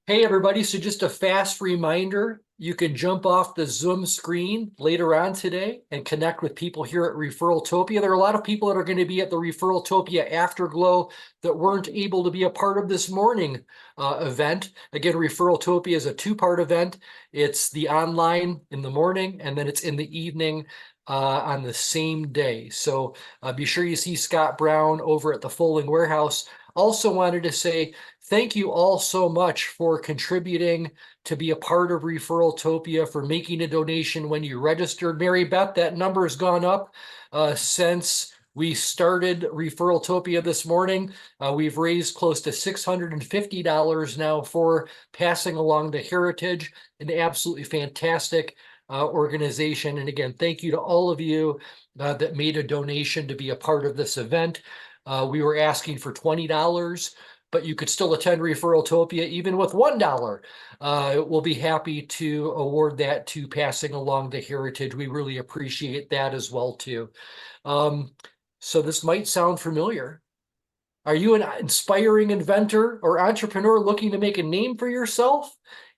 Hey everybody, so just a fast reminder, you can jump off the Zoom screen later on today and connect with people here at ReferralTopia. There are a lot of people that are going to be at the ReferralTopia Afterglow that weren't able to be a part of this morning event. Again, ReferralTopia is a two-part event. It's the online in the morning, and then it's in the evening on the same day. So be sure you see Scott Brown over at the Folding Warehouse. Also wanted to say thank you all so much for contributing to be a part of ReferralTopia, for making a donation when you registered. Mary Beth, that number has gone up since we started ReferralTopia this morning. We've raised close to $650 now for passing along the heritage, an absolutely fantastic organization. And again, thank you to all of you that made a donation to be a part of this event. We were asking for $20, but you could still attend ReferralTopia even with $1. We'll be happy to award that to passing along the heritage. We really appreciate that as well too. So this might sound familiar. Are you an inspiring inventor or entrepreneur looking to make a name for yourself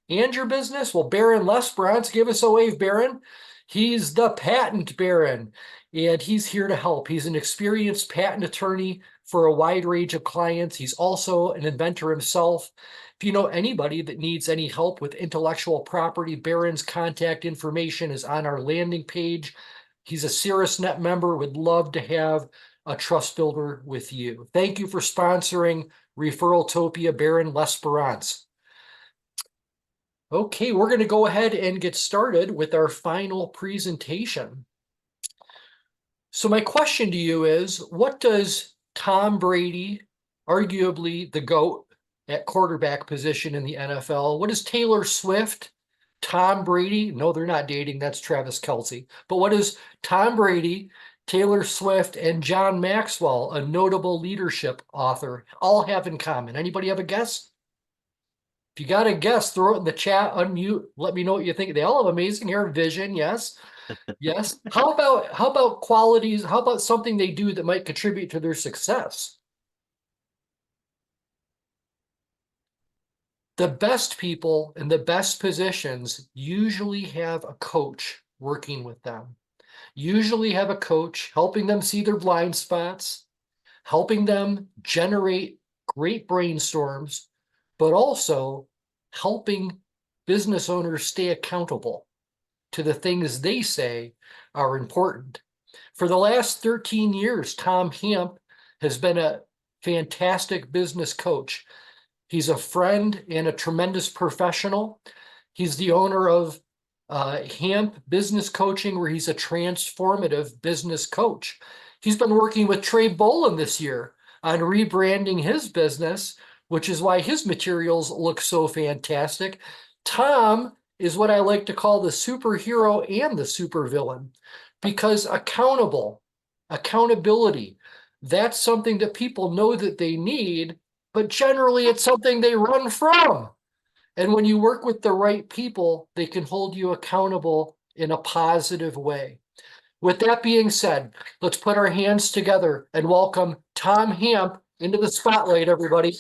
and your business? Well, Baron Lesperance, give us a wave, Baron. He's the patent baron, and he's here to help. He's an experienced patent attorney for a wide range of clients. He's also an inventor himself. If you know anybody that needs any help with intellectual property, Baron's contact information is on our landing page. He's a Caerusnet member, would love to have a trust builder with you. Thank you for sponsoring ReferralTopia, Baron Lesperance. Okay, we're going to go ahead and get started with our final presentation. So my question to you is, what does Tom Brady, arguably the GOAT at quarterback position in the NFL, what does Taylor Swift, Tom Brady, no, they're not dating, that's Travis Kelce, but what does Tom Brady, Taylor Swift, and John Maxwell, a notable leadership author, all have in common? Anybody have a guess? If you got a guess, throw it in the chat, unmute, let me know what you think. They all have amazing hair, vision, yes. Yes. How about qualities? How about something they do that might contribute to their success? The best people in the best positions usually have a coach working with them. Usually have a coach helping them see their blind spots, helping them generate great brainstorms, but also helping business owners stay accountable to the things they say are important. For the last 13 years, Tom Hamp has been a fantastic business coach. He's a friend and a tremendous professional. He's the owner of Hamp Business Coaching, where he's a transformative business coach. He's been working with Trey Bolin this year on rebranding his business, which is why his materials look so fantastic. Tom is what I like to call the superhero and the supervillain, because accountability, that's something that people know that they need, but generally it's something they run from. And when you work with the right people, they can hold you accountable in a positive way. With that being said, let's put our hands together and welcome Tom Hamp into the spotlight, everybody.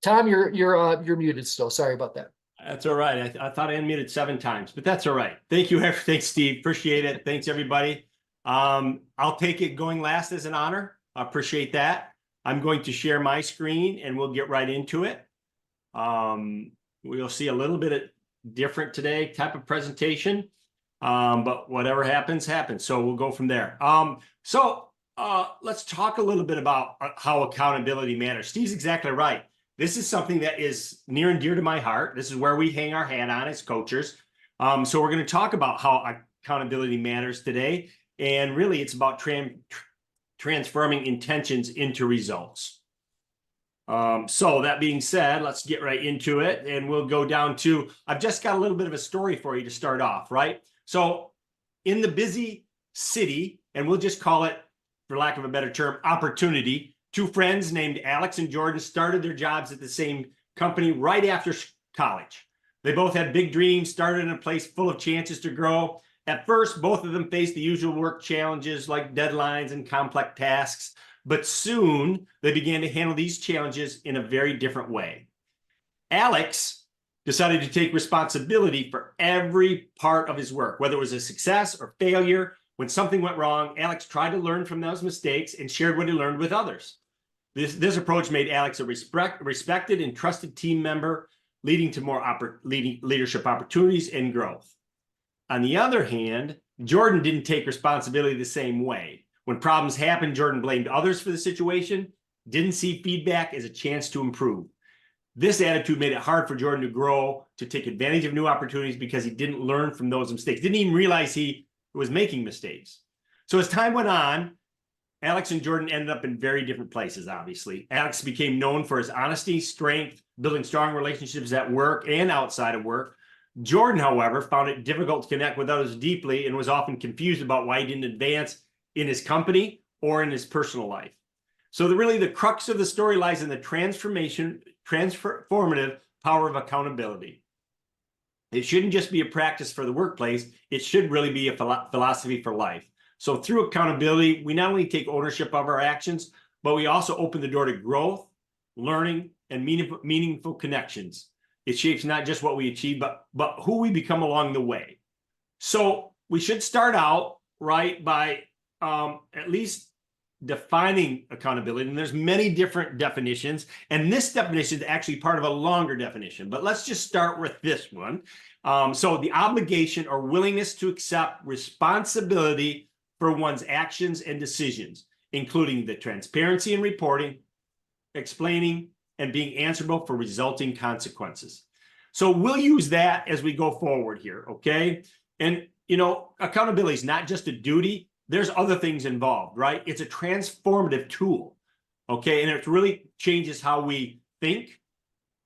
Tom, you're muted still. Sorry about that. That's all right. I thought I unmuted 7 times, but that's all right. Thank you. Thanks, Steve. Appreciate it. Thanks, everybody. I'll take it going last as an honor. I appreciate that. I'm going to share my screen and we'll get right into it. We'll see a little bit of different today type of presentation, but whatever happens, happens. So we'll go from there. Let's talk a little bit about how accountability matters. Steve's exactly right. This is something that is near and dear to my heart. This is where we hang our hat on as coaches. So we're going to talk about how accountability matters today. And really, it's about transforming intentions into results. So that being said, let's get right into it. And we'll go down to, I've just got a little bit of a story for you to start off, right? So in the busy city, and we'll just call it, for lack of a better term, opportunity, 2 friends named Alex and Jordan started their jobs at the same company right after college. They both had big dreams, started in a place full of chances to grow. At first, both of them faced the usual work challenges like deadlines and complex tasks. but soon they began to handle these challenges in a very different way. Alex decided to take responsibility for every part of his work, whether it was a success or failure. When something went wrong, Alex tried to learn from those mistakes and shared what he learned with others. This approach made Alex a respected and trusted team member, leading to more leadership opportunities and growth. On the other hand, Jordan didn't take responsibility the same way. When problems happened, Jordan blamed others for the situation, didn't see feedback as a chance to improve. This attitude made it hard for Jordan to grow, to take advantage of new opportunities because he didn't learn from those mistakes, didn't even realize he was making mistakes. So as time went on, Alex and Jordan ended up in very different places, obviously. Alex became known for his honesty, strength, building strong relationships at work and outside of work. Jordan, however, found it difficult to connect with others deeply and was often confused about why he didn't advance in his company or in his personal life. So really the crux of the story lies in the transformative power of accountability. It shouldn't just be a practice for the workplace. It should really be a philosophy for life. So through accountability, we not only take ownership of our actions, but we also open the door to growth, learning, and meaningful connections. It shapes not just what we achieve, but who we become along the way. So we should start out, right, by at least defining accountability. And there's many different definitions. And this definition is actually part of a longer definition. But let's just start with this one. So the obligation or willingness to accept responsibility for one's actions and decisions, including the transparency in reporting, explaining, and being answerable for resulting consequences. So we'll use that as we go forward here, okay? And, you know, accountability is not just a duty. There's other things involved, right? It's a transformative tool, okay? And it really changes how we think,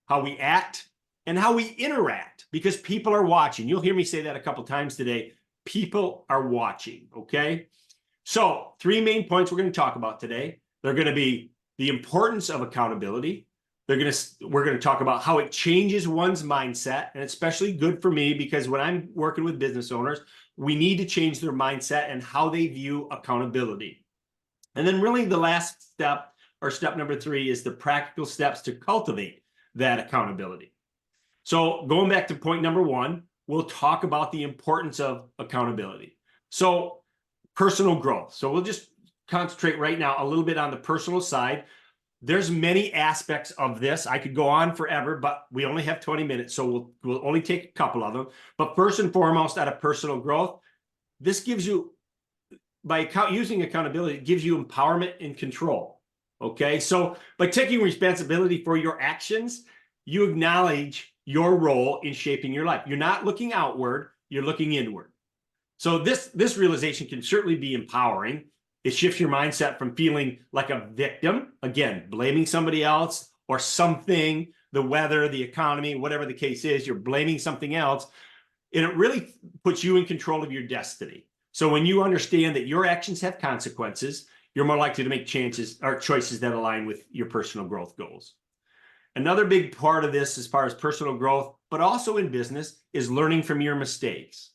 how we act, and how we interact, because people are watching. You'll hear me say that a couple times today. People are watching, okay? So 3 main points we're going to talk about today. They're going to be the importance of accountability. We're going to talk about how it changes one's mindset, and especially good for me because when I'm working with business owners, we need to change their mindset and how they view accountability. And then really the last step, or step number 3, is the practical steps to cultivate that accountability. So going back to point number 1, we'll talk about the importance of accountability. So personal growth. So we'll just concentrate right now a little bit on the personal side. There's many aspects of this. I could go on forever, but we only have 20 minutes, so we'll only take a couple of them. But first and foremost, out of personal growth, this gives you, using accountability, it gives you empowerment and control. Okay, so by taking responsibility for your actions, you acknowledge your role in shaping your life. You're not looking outward, you're looking inward. So this realization can certainly be empowering. It shifts your mindset from feeling like a victim, again, blaming somebody else or something, the weather, the economy, whatever the case is, you're blaming something else. And it really puts you in control of your destiny. So when you understand that your actions have consequences, you're more likely to make choices that align with your personal growth goals. Another big part of this as far as personal growth, but also in business, is learning from your mistakes.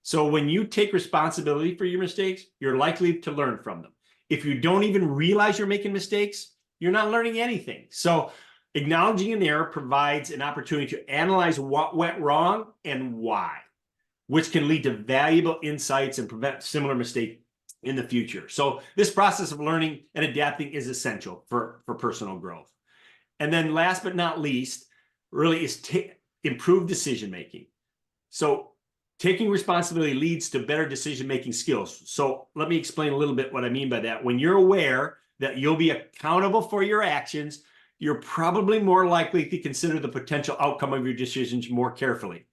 So when you take responsibility for your mistakes, you're likely to learn from them. If you don't even realize you're making mistakes, you're not learning anything. So acknowledging an error provides an opportunity to analyze what went wrong and why, which can lead to valuable insights and prevent similar mistakes in the future. So this process of learning and adapting is essential for personal growth. And then last but not least, really is improve decision-making. So taking responsibility leads to better decision-making skills. So let me explain a little bit what I mean by that. When you're aware that you'll be accountable for your actions, you're probably more likely to consider the potential outcome of your decisions more carefully.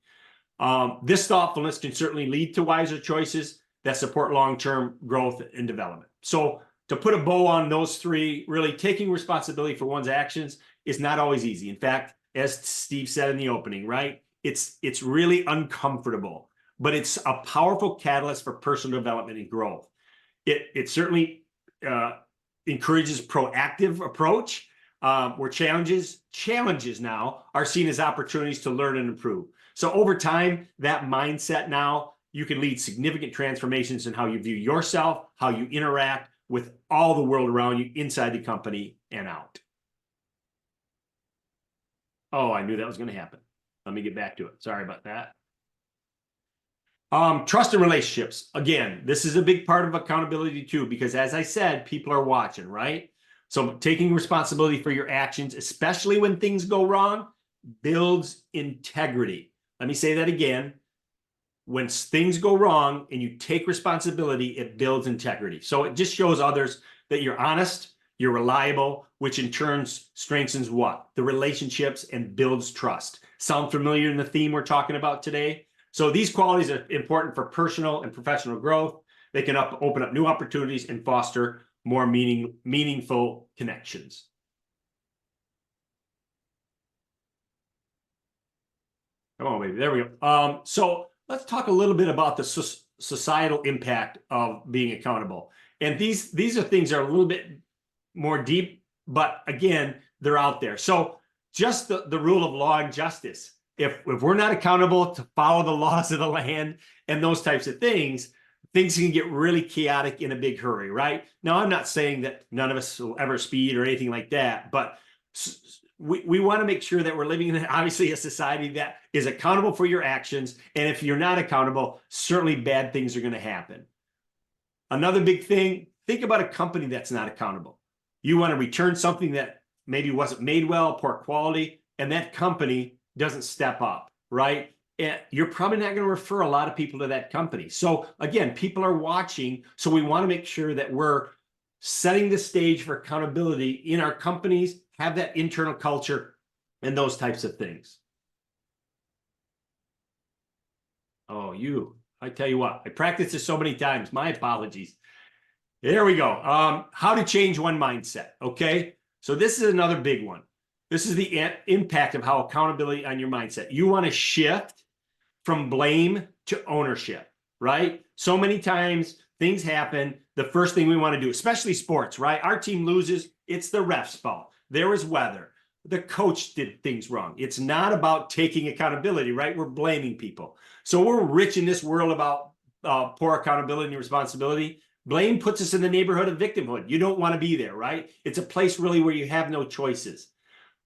This thoughtfulness can certainly lead to wiser choices that support long-term growth and development. So to put a bow on those 3, really taking responsibility for one's actions is not always easy. In fact, as Steve said in the opening, right? It's really uncomfortable, but it's a powerful catalyst for personal development and growth. It certainly encourages proactive approach where challenges now are seen as opportunities to learn and improve. So over time, that mindset now, you can lead significant transformations in how you view yourself, how you interact, with all the world around you, inside the company and out. Oh, I knew that was going to happen. Let me get back to it. Sorry about that. Trust and relationships. Again, this is a big part of accountability too, because as I said, people are watching, right? So taking responsibility for your actions, especially when things go wrong, builds integrity. Let me say that again. When things go wrong and you take responsibility, it builds integrity. So it just shows others that you're honest, you're reliable, which in turn strengthens what? The relationships and builds trust. Sound familiar in the theme we're talking about today? So these qualities are important for personal and professional growth. They can open up new opportunities and foster more meaningful connections. Come on, baby. There we go. So let's talk a little bit about the societal impact of being accountable. And these are things that are a little bit more deep, but again, they're out there. So just the rule of law and justice. If we're not accountable to follow the laws of the land and those types of things can get really chaotic in a big hurry, right? Now, I'm not saying that none of us will ever speed or anything like that, but we want to make sure that we're living in, obviously, a society that is accountable for your actions. And if you're not accountable, certainly bad things are going to happen. Another big thing, think about a company that's not accountable. You want to return something that maybe wasn't made well, poor quality, and that company doesn't step up, right? And you're probably not going to refer a lot of people to that company. So again, people are watching. So we want to make sure that we're setting the stage for accountability in our companies, have that internal culture and those types of things. Oh, I tell you what, I practiced this so many times. My apologies. There we go. How to change one mindset. Okay. So this is another big one. This is the impact of how accountability on your mindset. You want to shift from blame to ownership, right? So many times things happen. The first thing we want to do, especially sports, right? Our team loses. It's the ref's fault. There was weather. The coach did things wrong. It's not about taking accountability, right? We're blaming people. So we're rich in this world about poor accountability and responsibility. Blame puts us in the neighborhood of victimhood. You don't want to be there, right? It's a place really where you have no choices.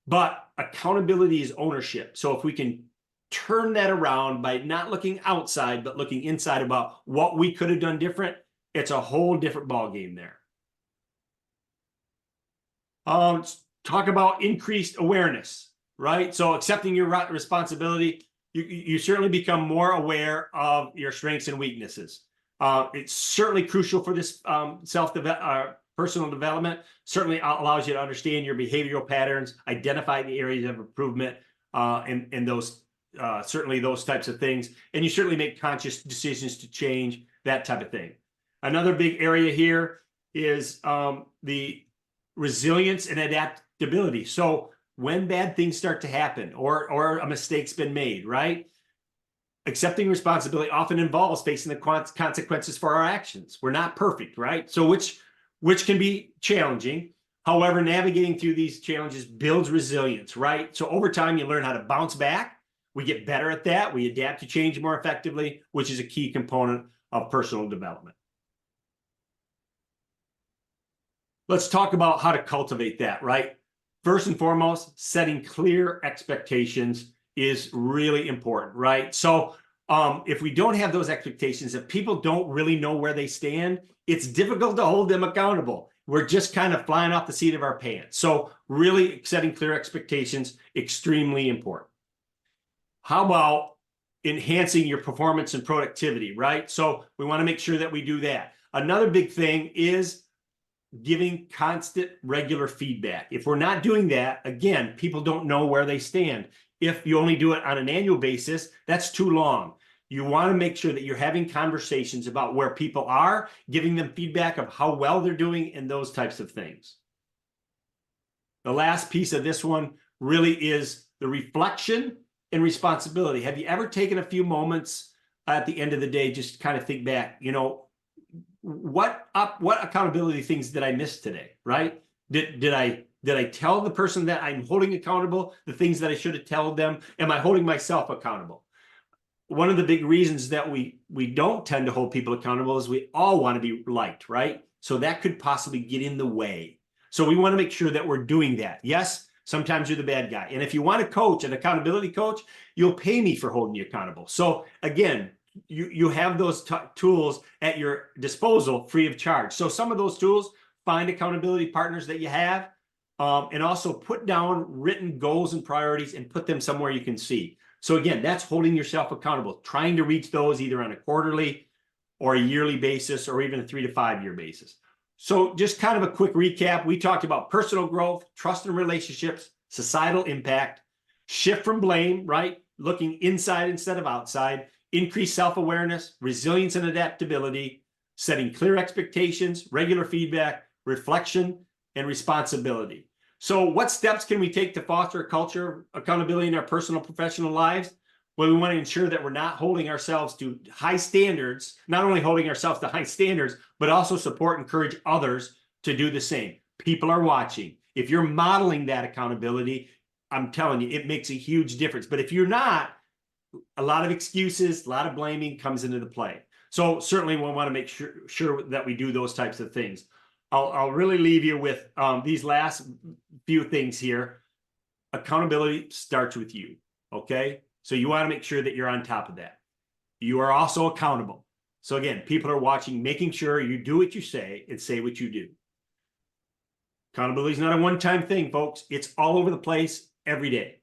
But accountability is ownership. So if we can turn that around by not looking outside, but looking inside about what we could have done different, it's a whole different ballgame there. Talk about increased awareness, right? So accepting your responsibility, you certainly become more aware of your strengths and weaknesses. It's certainly crucial for this personal development. Certainly allows you to understand your behavioral patterns, identify the areas of improvement, and those certainly those types of things. And you certainly make conscious decisions to change that type of thing. Another big area here is the resilience and adaptability. So when bad things start to happen or a mistake's been made, right? Accepting responsibility often involves facing the consequences for our actions. We're not perfect, right? So which can be challenging. However, navigating through these challenges builds resilience, right? So over time, you learn how to bounce back. We get better at that. We adapt to change more effectively, which is a key component of personal development. Let's talk about how to cultivate that, right? First and foremost, setting clear expectations is really important, right? So if we don't have those expectations, if people don't really know where they stand, it's difficult to hold them accountable. We're just kind of flying off the seat of our pants. So really setting clear expectations, extremely important. How about enhancing your performance and productivity, right? So we want to make sure that we do that. Another big thing is giving constant, regular feedback. If we're not doing that, again, people don't know where they stand. If you only do it on an annual basis, that's too long. You want to make sure that you're having conversations about where people are, giving them feedback of how well they're doing and those types of things. The last piece of this one really is the reflection and responsibility. Have you ever taken a few moments at the end of the day, just kind of think back, you know, what accountability things did I miss today, right? Did I tell the person that I'm holding accountable the things that I should have told them? Am I holding myself accountable? One of the big reasons that we don't tend to hold people accountable is we all want to be liked, right? So that could possibly get in the way. So we want to make sure that we're doing that. Yes, sometimes you're the bad guy. And if you want to coach, an accountability coach, you'll pay me for holding you accountable. So again, you have those tools at your disposal free of charge. So some of those tools, find accountability partners that you have, and also put down written goals and priorities and put them somewhere you can see. So again, that's holding yourself accountable, trying to reach those either on a quarterly or a yearly basis, or even a 3 to 5 year basis. So just kind of a quick recap. We talked about personal growth, trust and relationships, societal impact, shift from blame, right? Looking inside instead of outside, increased self-awareness, resilience and adaptability, setting clear expectations, regular feedback, reflection, and responsibility. So what steps can we take to foster a culture of accountability in our personal and professional lives? Well, we want to ensure that we're not holding ourselves to high standards, not only holding ourselves to high standards, but also support and encourage others to do the same. People are watching. If you're modeling that accountability, I'm telling you, it makes a huge difference. But if you're not, a lot of excuses, a lot of blaming comes into the play. So certainly we want to make sure that we do those types of things. I'll really leave you with these last few things here. Accountability starts with you, okay? So you want to make sure that you're on top of that. You are also accountable. So again, people are watching, making sure you do what you say and say what you do. Accountability is not a one-time thing, folks. It's all over the place every day.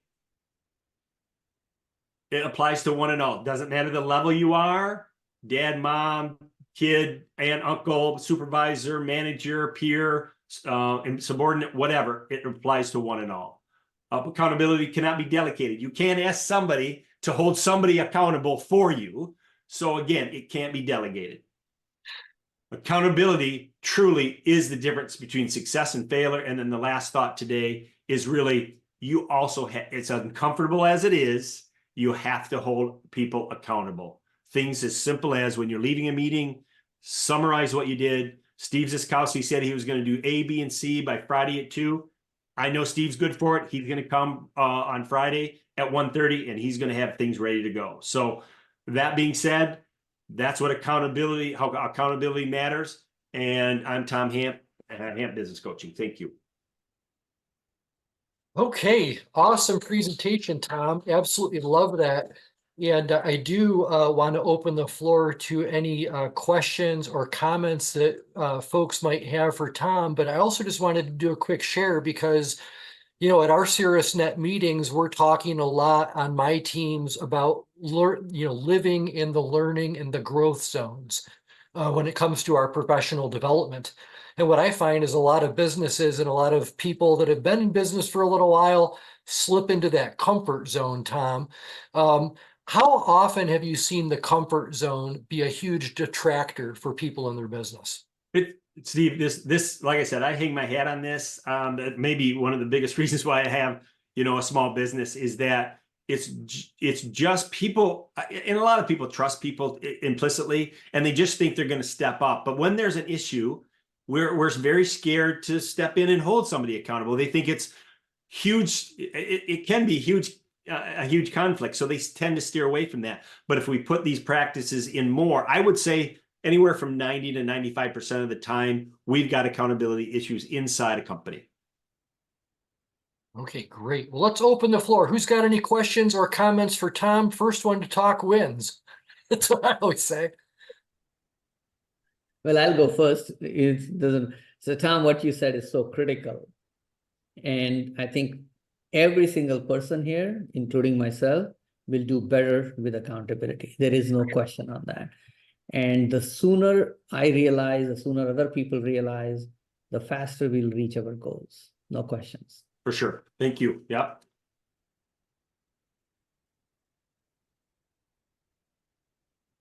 It applies to one and all. Doesn't matter the level you are, dad, mom, kid, aunt, uncle, supervisor, manager, peer, and subordinate, whatever. It applies to one and all. Accountability cannot be delegated. You can't ask somebody to hold somebody accountable for you. So again, it can't be delegated. Accountability truly is the difference between success and failure. And then the last thought today is really, you also it's uncomfortable as it is, you have to hold people accountable. Things as simple as when you're leaving a meeting, summarize what you did. Steve Ziskowski said he was going to do A, B, and C by Friday at 2. I know Steve's good for it. He's going to come on Friday at 1:30, and he's going to have things ready to go. So that being said, that's what how accountability matters. And I'm Tom Hamp at Hamp Business Coaching. Thank you. Okay, awesome presentation, Tom. Absolutely love that. And I do want to open the floor to any questions or comments that folks might have for Tom. But I also just wanted to do a quick share because, you know, at our Caerusnet meetings, we're talking a lot on my teams about, living in the learning and the growth zones when it comes to our professional development. And what I find is a lot of businesses and a lot of people that have been in business for a little while slip into that comfort zone, Tom. How often have you seen the comfort zone be a huge detractor for people in their business? Steve, this, like I said, I hang my hat on this. That may be one of the biggest reasons why I have, a small business is that it's just people, and a lot of people trust people implicitly, and they just think they're going to step up. But when there's an issue, we're very scared to step in and hold somebody accountable. They think it's huge. It can be huge. A huge conflict. So they tend to steer away from that. But if we put these practices in more, I would say anywhere from 90 to 95% of the time, we've got accountability issues inside a company. Okay, great. Well, let's open the floor. Who's got any questions or comments for Tom? First one to talk wins. That's what I always say. Well, I'll go first. So Tom, what you said is so critical. And I think every single person here, including myself, will do better with accountability. There is no question on that. And the sooner I realize, the sooner other people realize, the faster we'll reach our goals. No questions. For sure. Thank you. Yeah.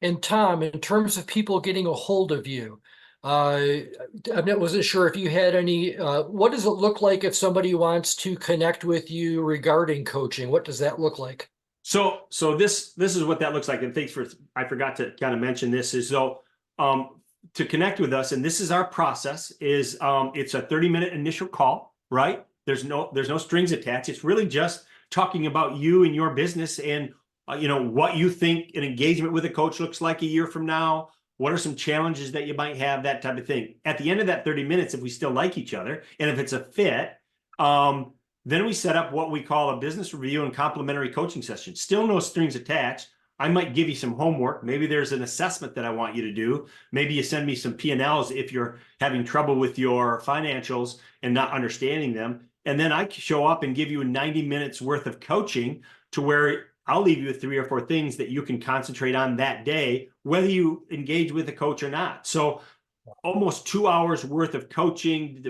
And Tom, in terms of people getting a hold of you, I wasn't sure if you had any, what does it look like if somebody wants to connect with you regarding coaching? What does that look like? So this is what that looks like. And thanks I forgot to kind of mention this is to connect with us. And this is our process is, it's a 30-minute initial call, right? There's no strings attached. It's really just talking about you and your business and, what you think an engagement with a coach looks like a year from now, What are some challenges that you might have, that type of thing. At the end of that 30 minutes, if we still like each other and if it's a fit, then we set up what we call a business review and complimentary coaching session. Still no strings attached. I might give you some homework. Maybe there's an assessment that I want you to do. Maybe you send me some P&Ls if you're having trouble with your financials and not understanding them. And then I show up and give you 90 minutes worth of coaching to where I'll leave you with 3 or 4 things that you can concentrate on that day, whether you engage with a coach or not. So almost 2 hours worth of coaching,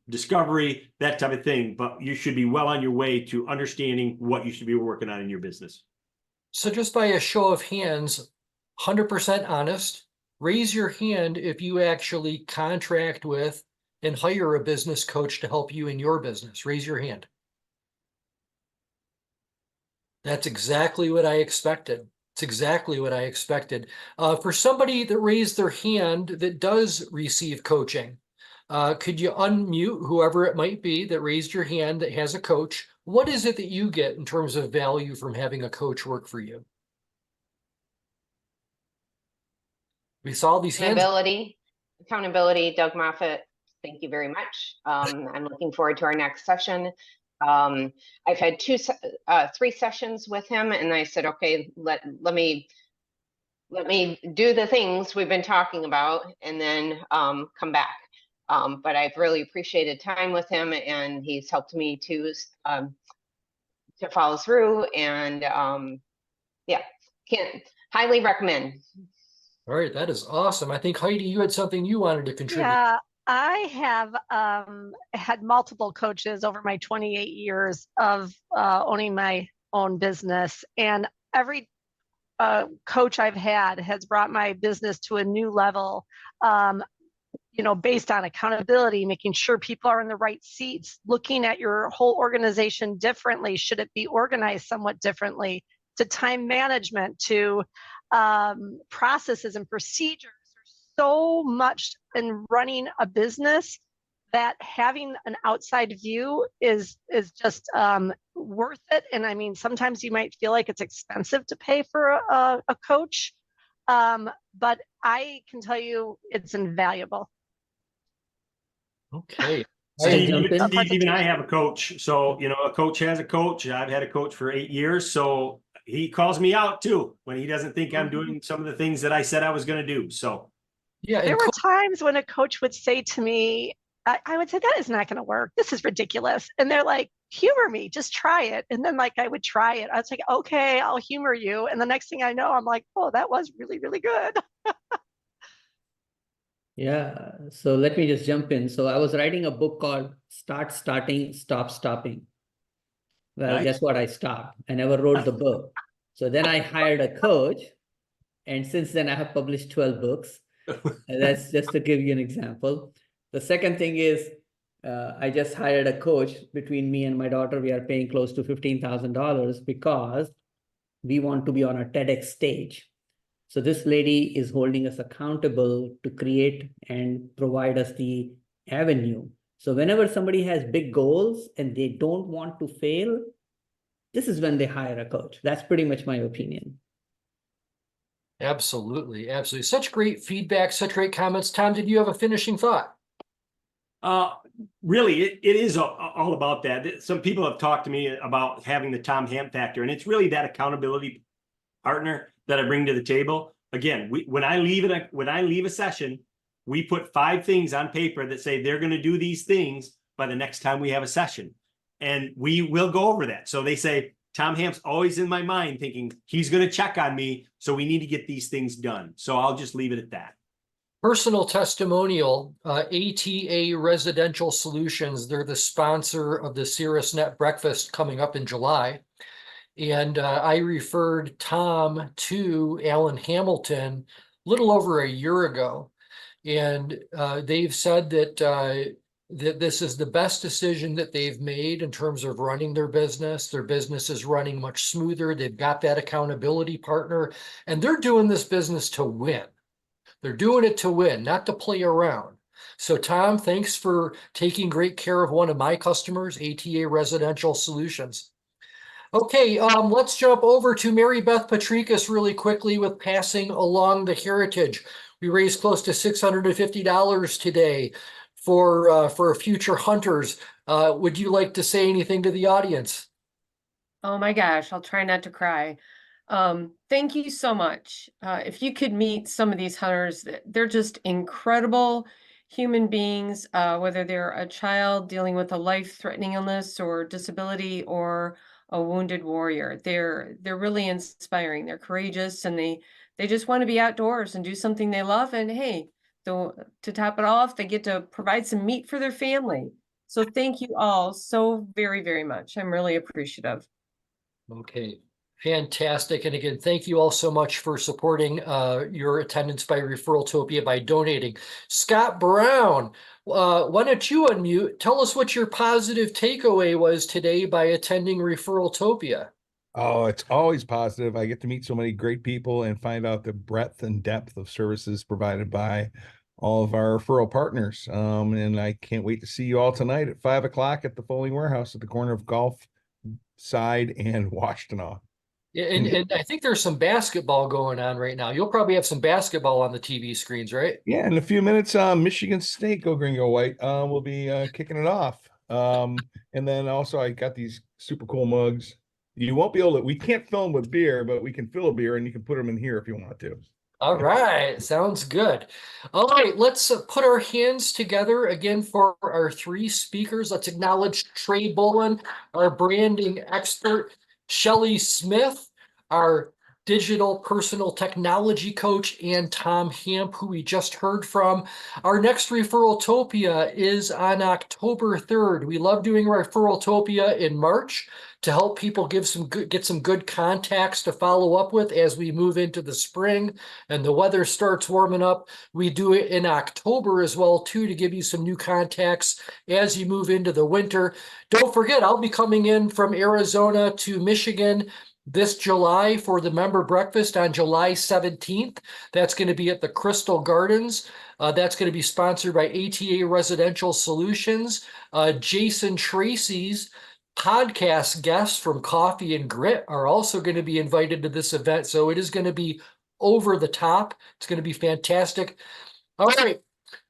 discovery, that type of thing. But you should be well on your way to understanding what you should be working on in your business. So just by a show of hands, 100% honest, raise your hand if you actually contract with and hire a business coach to help you in your business. Raise your hand. That's exactly what I expected. It's exactly what I expected. For somebody that raised their hand that does receive coaching, could you unmute whoever it might be that raised your hand that has a coach? What is it that you get in terms of value from having a coach work for you? We saw these hands. Accountability, Doug Moffat, thank you very much. I'm looking forward to our next session. I've had 3 sessions with him, and I said, okay, let me do the things we've been talking about and then come back. But I've really appreciated time with him, and he's helped me to follow through, and yeah, can highly recommend. All right, that is awesome. I think Heidi, you had something you wanted to contribute. Yeah, I have had multiple coaches over my 28 years of owning my own business, and every coach I've had has brought my business to a new level. You know, based on accountability, making sure people are in the right seats, looking at your whole organization differently. Should it be organized somewhat differently? To time management, to processes and procedures. There's so much in running a business that having an outside view is just worth it. And I mean, sometimes you might feel like it's expensive to pay for a coach, but I can tell you it's invaluable. Okay. Steve, even I have a coach. So, you know, a coach has a coach. I've had a coach for 8 years. So he calls me out too when he doesn't think I'm doing some of the things that I said I was going to do. So yeah, there were times when a coach would say to me, I would say, that is not going to work. This is ridiculous. And they're like, humor me, just try it. And then like I would try it. I was like, okay, I'll humor you. And the next thing I know, I'm like, oh, that was really, really good. Yeah, so let me just jump in. So I was writing a book called Start Starting, Stop Stopping. Well, Nice. guess what? I stopped. I never wrote the book. So then I hired a coach. And since then I have published 12 books. And that's just to give you an example. The second thing is I just hired a coach. Between me and my daughter, we are paying close to $15,000 because we want to be on a TEDx stage. So this lady is holding us accountable to create and provide us the avenue. So whenever somebody has big goals and they don't want to fail, this is when they hire a coach. That's pretty much my opinion. Absolutely. Absolutely. Such great feedback, such great comments. Tom, did you have a finishing thought? Really, it is all about that. Some people have talked to me about having the Tom Hamp factor, and it's really that accountability partner that I bring to the table. Again, when I leave a session, we put 5 things on paper that say they're going to do these things by the next time we have a session, and we will go over that. So they say, Tom Hamp's always in my mind thinking he's going to check on me. So we need to get these things done. So I'll just leave it at that. Personal testimonial, ATA Residential Solutions. They're the sponsor of the Caerusnet Breakfast coming up in July. And I referred Tom to Alan Hamilton a little over a year ago. And they've said that, that this is the best decision that they've made in terms of running their business. Their business is running much smoother. They've got that accountability partner, and they're doing this business to win. They're doing it to win, not to play around. So Tom, thanks for taking great care of one of my customers, ATA Residential Solutions. Okay, let's jump over to Mary Beth Patrikas really quickly with passing along the heritage. We raised close to $650 today for future hunters. Would you like to say anything to the audience? Oh my gosh, I'll try not to cry. Thank you so much. If you could meet some of these hunters, they're just incredible human beings, whether they're a child dealing with a life-threatening illness or disability or a wounded warrior. They're really inspiring. They're courageous and they just want to be outdoors and do something they love. And hey, to top it off, they get to provide some meat for their family. So thank you all so very, very much. I'm really appreciative. Okay, fantastic. And again, thank you all so much for supporting your attendance by ReferralTopia by donating. Scott Brown, why don't you unmute? Tell us what your positive takeaway was today by attending ReferralTopia. Oh, it's always positive. I get to meet so many great people and find out the breadth and depth of services provided by all of our referral partners. And I can't wait to see you all tonight at 5 o'clock at the Folding Warehouse at the corner of Gulf Side and Washtenaw. Yeah, and I think there's some basketball going on right now. You'll probably have some basketball on the TV screens, right? Yeah, in a few minutes, Michigan State, go green, go white. We'll be kicking it off. And then also I got these super cool mugs. You won't be able to, we can't fill them with beer, but we can fill a beer and you can put them in here if you want to. All right, sounds good. All right, let's put our hands together again for our three speakers. Let's acknowledge Trey Bolin, our branding expert, Shelly Smith, our digital personal technology coach, and Tom Hamp, who we just heard from. Our next ReferralTopia is on October 3rd. We love doing ReferralTopia in March to help people get some good contacts to follow up with as we move into the spring and the weather starts warming up. We do it in October as well, too, to give you some new contacts as you move into the winter. Don't forget, I'll be coming in from Arizona to Michigan this July for the member breakfast on July 17th. That's going to be at the Crystal Gardens. That's going to be sponsored by ATA Residential Solutions. Jason Tracy's podcast guests from Coffee and Grit are also going to be invited to this event. So it is going to be over the top. It's going to be fantastic. All right.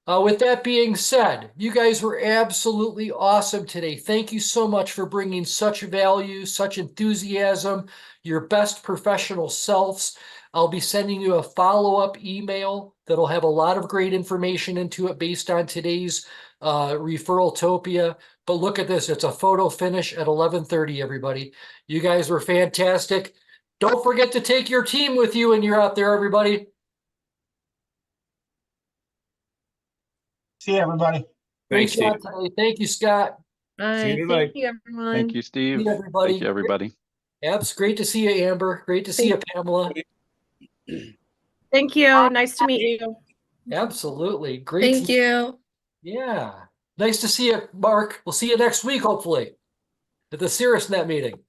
With that being said, you guys were absolutely awesome today. Thank you so much for bringing such value, such enthusiasm, your best professional selves. I'll be sending you a follow-up email that'll have a lot of great information into it based on today's ReferralTopia. But look at this. It's a photo finish at 11:30, everybody. You guys were fantastic. Don't forget to take your team with you when you're out there, everybody. See you, everybody. Great Thanks, job Steve. today. Thank you, Scott. See you tonight. Thank you, everyone. Thank you, Steve. See you, everybody. Thank you, everybody. Abs, great to see you, Amber. Great to see you, Pamela. Thank you. Nice to meet you. Absolutely. Great. Thank you. Yeah. Nice to see you, Mark. We'll see you next week, hopefully, at the CRTS meeting.